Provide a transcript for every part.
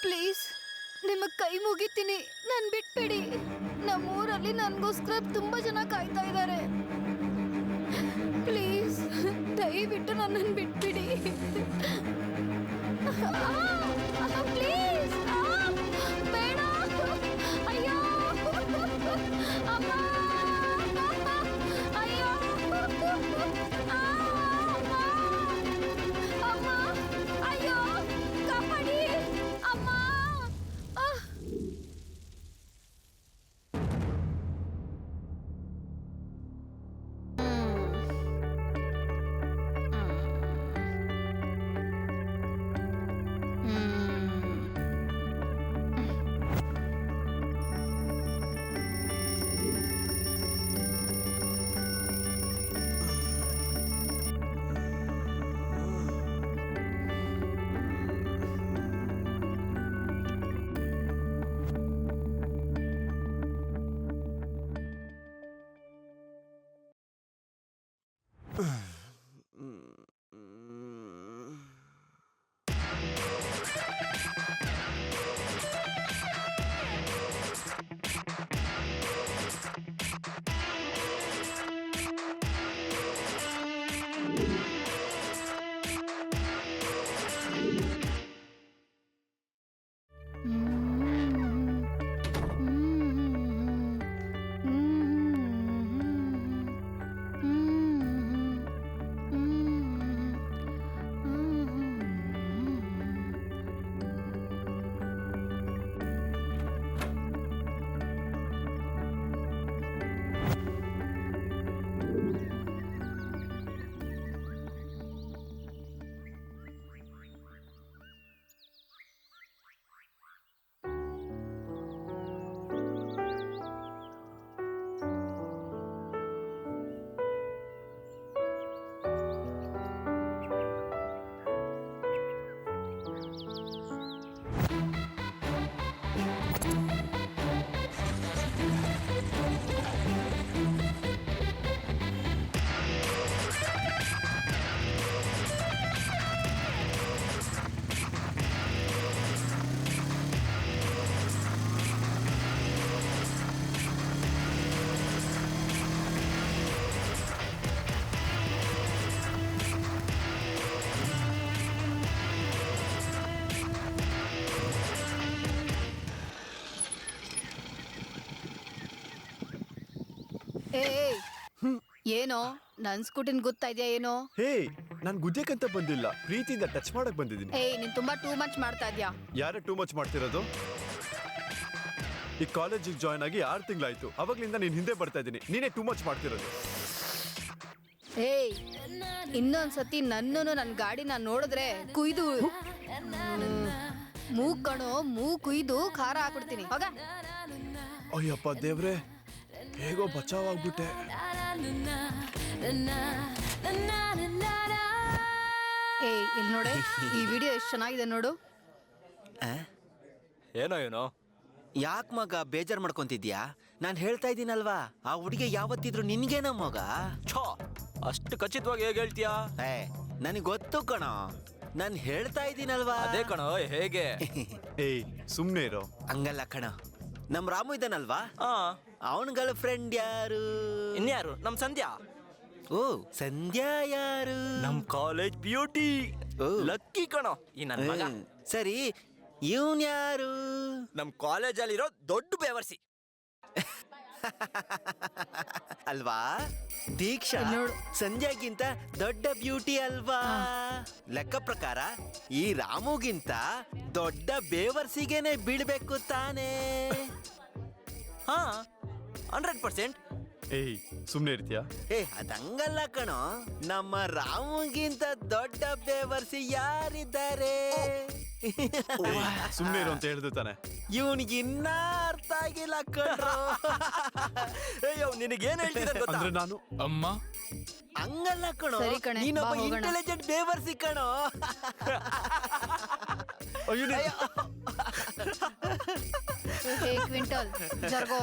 Please ನಿಮಗೆ ಕೈ ಮುಗಿತೀನಿ, ನನ್ ಬಿಟ್ಬಿಡಿ. ನಮ್ಮೂರಲ್ಲಿ ನನಗೋಸ್ಕರ ತುಂಬಾ ಜನ ಕಾಯ್ತಾ ಇದ್ದಾರೆ. ಪ್ಲೀಸ್ ದಯವಿಟ್ಟು ನನ್ನನ್ನು ಬಿಟ್ಬಿಡಿ. ಪ್ಲೀಸ್ ಬೇಡ. ಅಯ್ಯೋ ಅಮ್ಮ, ಅಯ್ಯೋ ಅಮ್ಮ, ಅಯ್ಯೋ ಕಾಪಾಡಿ ಅಮ್ಮ. ಏನೋ ನನ್ ಸ್ಕೂಟಿನ್ ಗೊತ್ತಾ ಇದೆಯಾ ಏನೋ? ಹೇ, ನಾನ್ ಗುಜ್ಜಕ್ಕಂತ ಬಂದಿಲ್ಲ, ಪ್ರೀತಿಯಿಂದ ಟಚ್ ಮಾಡಕ್ ಬಂದಿದ್ದೀನಿ. ನೀನ್ ತುಂಬಾ ಟೂ ಮಚ್ ಮಾಡ್ತಾ ಇದ್ಯಾ. ಯಾರೇ ಟೂ ಮಚ್ ಮಾಡ್ತಿರೋದು? ಈ ಕಾಲೇಜಿಗೆ ಜಾಯ್ನ್ ಆಗಿ 6 ತಿಂಗಳಾಯ್ತು, ಅವಾಗ್ಲಿಂದ ನೀನ್ ಹಿಂದೆ ಬರ್ತಾ ಇದ್ದೀನಿ. ನೀನೇ ಟೂ ಮಚ್ ಮಾಡ್ತಿರೋದು. ಇನ್ನೊಂದ್ಸತಿ ನನ್ನನ್ನು ನನ್ ಗಾಡಿನ ನೋಡಿದ್ರೆ ಕುಯ್ದು ಮೂಗ್ ಕಣೋ, ಮೂಗ್ ಕುಯ್ದು ಖಾರ ಹಾಕ್ಬಿಡ್ತೀನಿ. ಹೋಗ. ಅಯ್ಯಪ್ಪ ದೇವ್ರೆ, ಹೇಗೋ ಬಚಾವಾಗ್ಬಿಟ್ಟೆ. ಇಲ್ಲಿ ನೋಡೆ, ಈ ವಿಡಿಯೋ ಎಷ್ಟು ಚೆನ್ನಾಗಿದೆ ನೋಡು. ಏನೋ ಯಾಕೆ ಮಗ ಬೇಜಾರ್ ಮಾಡ್ಕೊಂತಿದ್ಯಾ? ನಾನು ಹೇಳ್ತಾ ಇದ್ದೀನಲ್ವಾ, ಆ ಹುಡುಗಿ ಯಾವತ್ತಿದ್ರು ನಿನ್ಗೇನ ಮಗ? ಛೋ, ಅಷ್ಟು ಖಚಿತವಾಗಿ ಹೇಗೆ ಹೇಳ್ತೀಯಾ? ನನಗೆ ಗೊತ್ತು ಕಣೋ, ನಾನು ಹೇಳ್ತಾ ಇದ್ದೀನಲ್ವಾ. ಅದೇ ಕಣೋ, ಹೇಗೆ? ಸುಮ್ನೆ ಇರೋ. ಹಂಗಲ್ಲ ಕಣ, ನಮ್ ರಾಮು ಇದ್ದಾನಲ್ವಾ, ಅವನ ಗರ್ಲ್ ಫ್ರೆಂಡ್ ಯಾರು? ಇನ್ಯಾರು? ನಮ್ ಸಂಧ್ಯಾ. ಓ, ಸಂಧ್ಯಾ ಯಾರು? ನಮ್ ಕಾಲೇಜ್ ಬ್ಯೂಟಿ. ಲಕ್ಕಿ ಕಣೋ ಈ ನನ್ ಮಗ. ಸರಿ, ಇವನ್ ಯಾರು? ನಮ್ ಕಾಲೇಜಲ್ಲಿರೋ ದೊಡ್ಡ ಬೇವರ್ಸಿ ಅಲ್ವಾ? ದೀಕ್ಷಾ ಸಂಧ್ಯಾಗಿಂತ ದೊಡ್ಡ ಬ್ಯೂಟಿ ಅಲ್ವಾ? ಲೆಕ್ಕ ಪ್ರಕಾರ ಈ ರಾಮುಗಿಂತ ದೊಡ್ಡ ಬೇವರ್ಸಿಗೆನೆ ಬೀಳ್ಬೇಕು ತಾನೇ? 100%. ಸುಮ್ನೆ ಇರ್ತೀಯಾ? ಅದಂಗಲ್ಲ ಕಣೋ, ನಮ್ಮ ರಾಮುಗಿಂತ ದೊಡ್ಡ ಬೇವರ್ಸಿ ಯಾರಿದ್ದಾರೆ? ಸುಮ್ನೆ ಇರು ಅಂತ ಹೇಳ್ದು ತಾನೆ. ಇವನಿಗೆ ಇನ್ನ ಅರ್ಥ ಆಗಿಲ್ಲ ಕಣ್ರೋ. ನಿನಗೇನ್ ಹೇಳ್ತಿದ್ದ ಗೊತ್ತಾ? ಅಂದ್ರೆ ನಾನು ಅಮ್ಮ ಹಂಗಲ್ಲ ಕಣೋ, ಸರಿ ಕಣೆ, ನೀನೊಬ್ಬ ಬಾ ಹೋಗೋಣ. ಇಂಟೆಲಿಜೆಂಟ್ ಬೇವರ್ಸಿ ಕಣೋ. ಕ್ವಿಂಟಲ್ ಜರ್ಗೋ.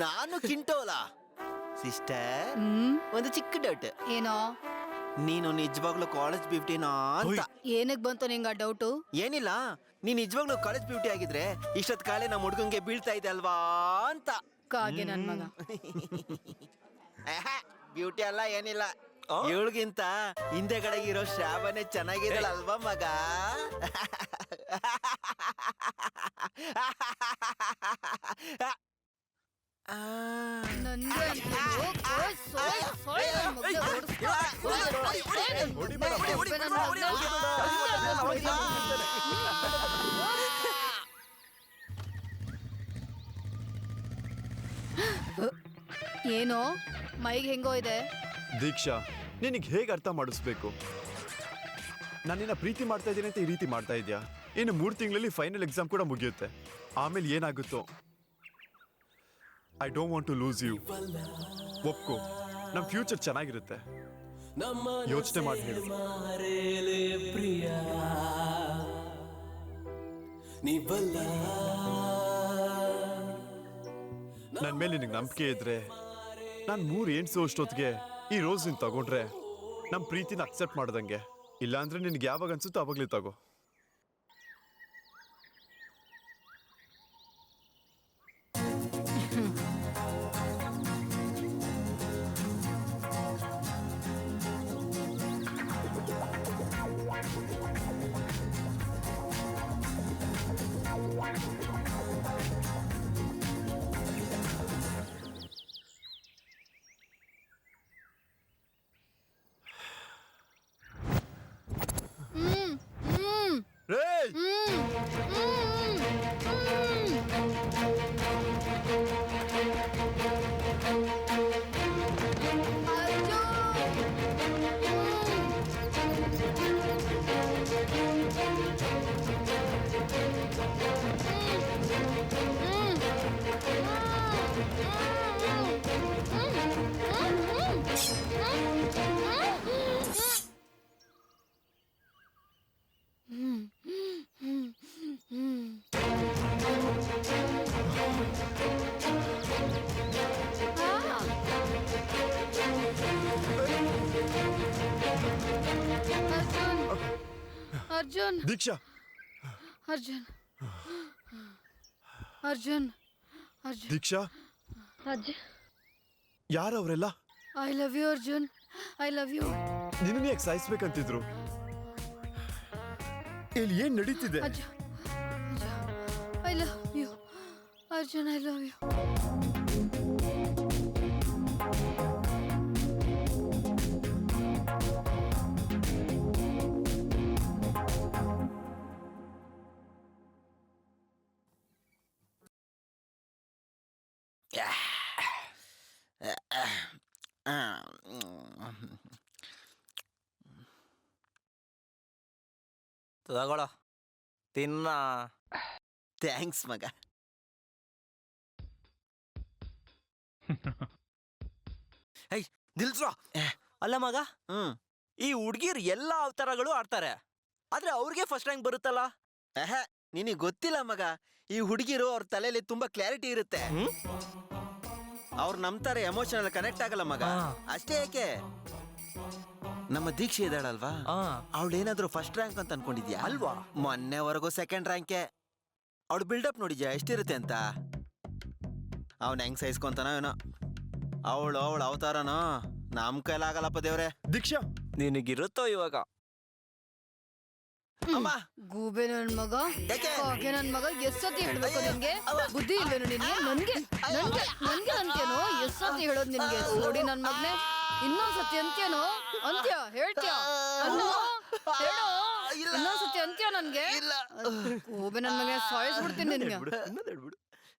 ನಾನು ಕಿಂಟೋಲ. ಸಿಸ್ಟರ್, ಒಂದು ಚಿಕ್ಕ ಡೌಟ್. ಏನೋ? ನೀನು ನಿಜವಾಗ್ಲೂ ಕಾಲೇಜ್ ಬ್ಯೂಟಿನಾ ಅಂತ. ಏನಕ್ ಬಂತು ನಿಂಗ ಡೌಟು? ಏನಿಲ್ಲ, ನೀನ್ ನಿಜವಾಗ್ಲೂ ಕಾಲೇಜ್ ಬ್ಯೂಟಿ ಆಗಿದ್ರೆ ಇಷ್ಟೊತ್ ಕಾಲೇ ನಮ್ಮ ಹುಡ್ಗಂಗೆ ಬೀಳ್ತಾ ಇದೆ ಅಲ್ವಾ ಅಂತ. ಕಾಗೆ ನನ್ ಮಗ. ಬ್ಯೂಟಿ ಅಲ್ಲ, ಏನಿಲ್ಲ. ಇವಳಿಗಿಂತ ಹಿಂದೆಗಡೆ ಇರೋ ಶ್ರಾವಣೆ ಚೆನ್ನಾಗಿದಳ ಅಲ್ವಾ ಮಗ? ನನ್ಗೆ ಅಂತೀನು, ಸೋಯ್ ಸೋಯ್ ಸೋಯ್ ನನ್ ಮಗ್ನೆ ಹೊಡ್ಸ್ಕೊ. ಸೋಯ್ ಸೋಯ್ ಸೋಯ್ ನನ್ ಮಗ್ನೆ, ಹೊಡ್ಸ್ಕೊ ನನ್ ಮಗ್ನೆ. ಏನೋ ಮೈಗೆ ಹೆಂಗೋ ಇದೆ? ದೀಕ್ಷಾ, ನಿನಗೆ ಹೇಗೆ ಅರ್ಥ ಮಾಡಿಸ್ಬೇಕು? ನಾನಿನ್ನ ಪ್ರೀತಿ ಮಾಡ್ತಾ ಇದ್ದೀನಿ ಅಂತ ಈ ರೀತಿ ಮಾಡ್ತಾ ಇದೆಯಾ? ಇನ್ನು 3 ತಿಂಗಳಲ್ಲಿ ಫೈನಲ್ ಎಕ್ಸಾಮ್ ಕೂಡ ಮುಗಿಯುತ್ತೆ. ಆಮೇಲೆ ಏನಾಗುತ್ತೋ? I don't want to lose you. ಒಪ್ಕೋ, ನಮ್ಮ ಫ್ಯೂಚರ್ ಚೆನ್ನಾಗಿರುತ್ತೆ. ಯೋಚನೆ ಮಾಡಿ ಹೇಳು. ನನ್ನ ಮೇಲೆ ನಿನಗೆ ನಂಬಿಕೆ ಇದ್ರೆ ನಾನು 3 ಎಂಟು ಅಷ್ಟೊತ್ತಿಗೆ ಈ ರೋಸ್ ನೀನು ತಗೊಂಡ್ರೆ ನಮ್ಮ ಪ್ರೀತಿನ ಅಕ್ಸೆಪ್ಟ್ ಮಾಡ್ದಂಗೆ. ಇಲ್ಲಾಂದ್ರೆ ನಿನಗೆ ಯಾವಾಗ ಅನ್ಸುತ್ತೋ ಅವಾಗಲೇ ತಗೋ. ರೇಯ್, ಅರ್ಜುನ್, ದೀಕ್ಷಾ, ಅರ್ಜುನ್, ಅರ್ಜುನ್, ಅರ್ಜುನ್. ದೀಕ್ಷಾ, ಯಾರವರೆಲ್ಲ? I love you Arjun, I love you. ನಿನ್ನ ಯಾಕೆ ಸಾಯಿಸ್ಬೇಕಂತಿದ್ರು? ಇಲ್ಲಿ ಏನ್ ನಡೀತಿದೆ? Arjun, I love you Arjun, I love you. ತಗೊಳ್ಳೋ, ತಿನ್ನ. ಥ್ಯಾಂಕ್ಸ್ ಮಗ. ನಿಲ್ಸ್ರೋ. ಅಲ್ಲ ಮಗ, ಈ ಹುಡ್ಗಿರ್ ಎಲ್ಲಾ ಅವತಾರಗಳು ಆಡ್ತಾರೆ, ಆದ್ರೆ ಅವ್ರಿಗೆ ಫಸ್ಟ್ ರ್ಯಾಂಕ್ ಬರುತ್ತಲ್ಲ? ನಿನಗೆ ಗೊತ್ತಿಲ್ಲ ಮಗ, ಈ ಹುಡುಗಿರು ಅವ್ರ ತಲೆಯಲ್ಲಿ ತುಂಬಾ ಕ್ಲಾರಿಟಿ ಇರುತ್ತೆ. ಅವ್ರು ನಂಬ್ತಾರೆ, ಎಮೋಷನಲ್ ಕನೆಕ್ಟ್ ಆಗಲ್ಲ ಮಗ. ಅಷ್ಟೇ ಯಾಕೆ, ನಮ್ಮ ದೀಕ್ಷೆ ಇದ್ದಾಳಲ್ವಾ, ಅವಳೇನಾದ್ರೂ ಫಸ್ಟ್ ರ್ಯಾಂಕ್ ಅಂತ ಅನ್ಕೊಂಡಿದ್ಯಾ? ಅಲ್ವಾ? ಮೊನ್ನೆವರೆಗೂ ಸೆಕೆಂಡ್ ರ್ಯಾಂಕೆ. ಅವಳು ಬಿಲ್ಡಪ್ ನೋಡಿದ್ಯಾ ಎಷ್ಟಿರುತ್ತೆ ಅಂತ? ಅವನ್ ಹೆಂಗ್ ಸಹಿಸ್ಕೊಂತಾನ ಏನೋ. ಅವಳ ಅವತಾರನೋ ನಮ್ ಕೈಲಾಗಲ್ಲಪ್ಪ ದೇವ್ರೆ. ದೀಕ್ಷಾ, ನಿನಗಿರುತ್ತೋ ಇವಾಗ? ಅಮ್ಮ, ಗೂಬೆ ನನ್ ಮಗ, ಯಾಕೆ? ಕಾಗೆ ನನ್ ಮಗ, ಎಷ್ಟೊತ್ತಿ ಹೇಳ್ಬೇಕು ನಿನ್ಗೆ? ಬುದ್ಧಿ ಇಲ್ವೇನು ನಿನ್ಗೆ? ನನ್ಗೆ ನನ್ಗೆ ನನ್ಗೆ ಅಂತ್ಯನೋ? ಎಷ್ಟೊತ್ತಿ ಹೇಳೋದು ನಿನ್ಗೆ? ನೋಡಿ ನನ್ ಮಗ್ನೆ, ಇನ್ನೊಂದ್ಸತಿ ಅಂತ್ಯನೋ? ಅಂತ್ಯ ಹೇಳ್ತ್ಯಾ? ಅನ್ನೋ ಹೇಳೋ, ಇನ್ನೊಂದ್ಸತಿ ಅಂತ್ಯ ನನ್ಗೆ? ಗೂಬೆ ನನ್ ಮಗ, ಸಾಯಿಸ್ಬಿಡ್ತೀನಿ ನಿನ್ಗೆ.